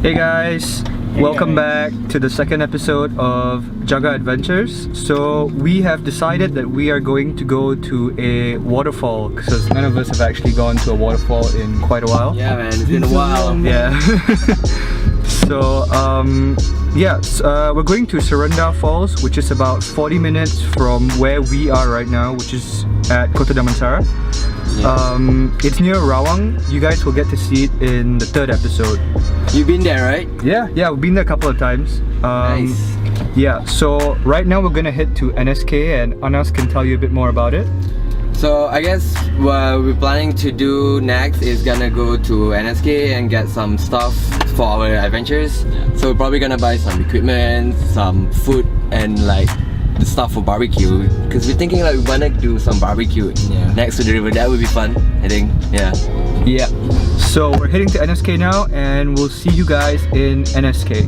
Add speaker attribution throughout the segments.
Speaker 1: Hey guys, welcome back to the second episode of Jaga Adventures. So we have decided that we are going to go to a waterfall because none of us have actually gone to a waterfall in quite a while.
Speaker 2: Yeah man, it's been a while.
Speaker 1: Yeah. So we're going to Serenda Falls, which is about 40 minutes from where we are right now, which is at Kota Damansara. It's near Rawang. You guys will get to see it in the third episode.
Speaker 2: You've been there, right?
Speaker 1: Yeah, we've been there a couple of times.
Speaker 2: Nice.
Speaker 1: Yeah, so right now we're gonna head to NSK and Anas can tell you a bit more about it.
Speaker 2: So I guess what we're planning to do next is gonna go to NSK and get some stuff for our adventures. So we're probably gonna buy some equipment, some food, and like the stuff for barbecue. Because we're thinking like we wanna do some barbecue next to the river. That would be fun, I think.
Speaker 1: Yeah. So we're heading to NSK now and we'll see you guys in NSK.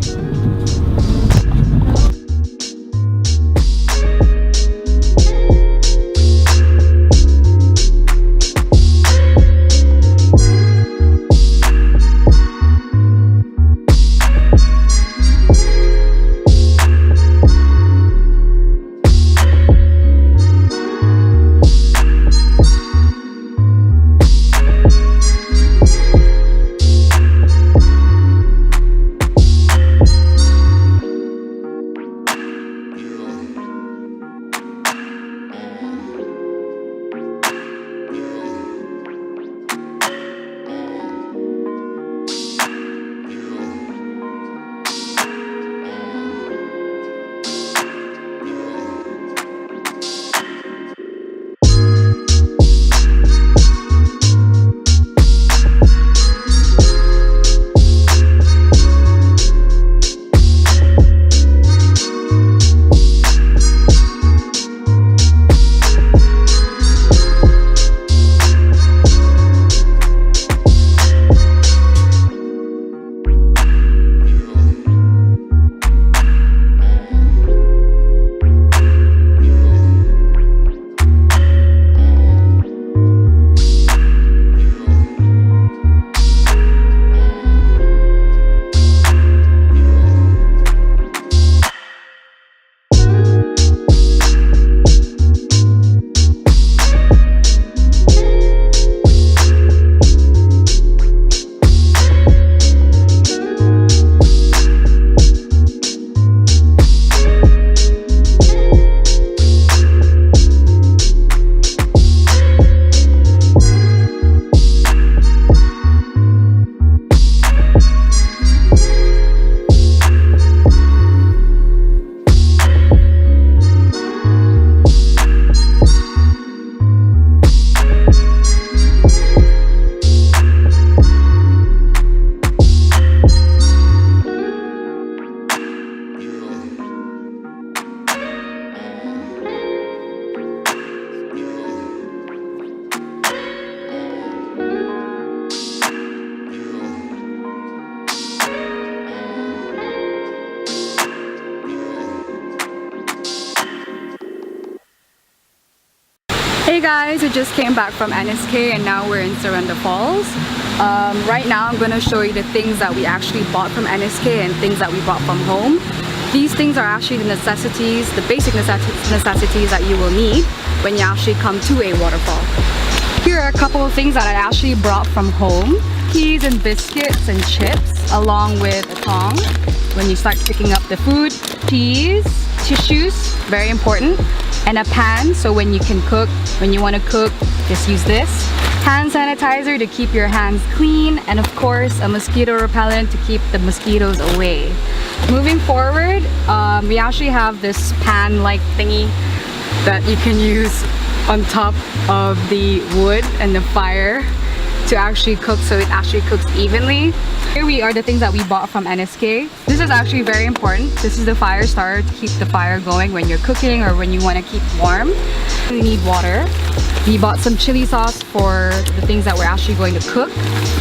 Speaker 3: Hey guys, we just came back from NSK and now we're in Serenda Falls. Right now I'm going to show you the things that we actually bought from NSK and things that we bought from home. These things are actually the necessities, the basic necessities that you will need when you actually come to a waterfall. Here are a couple of things that I actually brought from home. Cookies and biscuits and chips along with a tong when you start picking up the food. Cheese, tissues, very important, and a pan so when you can cook, when you want to cook, just use this. Hand sanitizer to keep your hands clean, and of course a mosquito repellent to keep the mosquitoes away. Moving forward, we actually have this pan-like thingy that you can use on top of the wood and the fire to actually cook so it actually cooks evenly. Here we are the things that we bought from NSK. This is actually very important. This is the fire starter to keep the fire going when you're cooking or when you want to keep warm. We need water. We bought some chili sauce for the things that we're actually going to cook.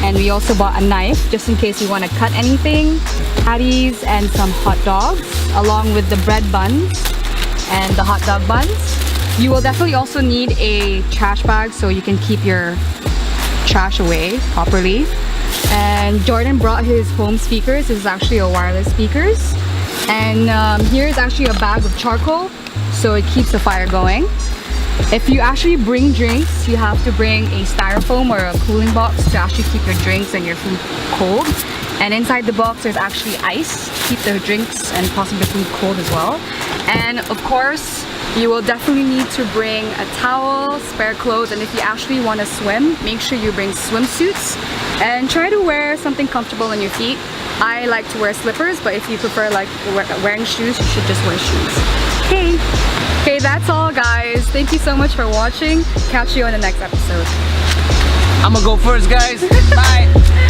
Speaker 3: And we also bought a knife just in case you want to cut anything. Patties and some hot dogs along with the bread buns and the hot dog buns. You will definitely also need a trash bag so you can keep your trash away properly. And Jordan brought his home speakers. This is actually a wireless speakers. And here is actually a bag of charcoal, so it keeps the fire going. If you actually bring drinks, you have to bring a styrofoam or a cooling box to actually keep your drinks and your food cold. And inside the box there's actually ice to keep the drinks and possibly the food cold as well. And of course, you will definitely need to bring a towel, spare clothes, and if you actually want to swim, make sure you bring swimsuits and try to wear something comfortable on your feet. I like to wear slippers, but if you prefer like wearing shoes, you should just wear shoes. Okay, that's all guys. Thank you so much for watching. Catch you on the next episode.
Speaker 2: I'ma go first, guys. Bye.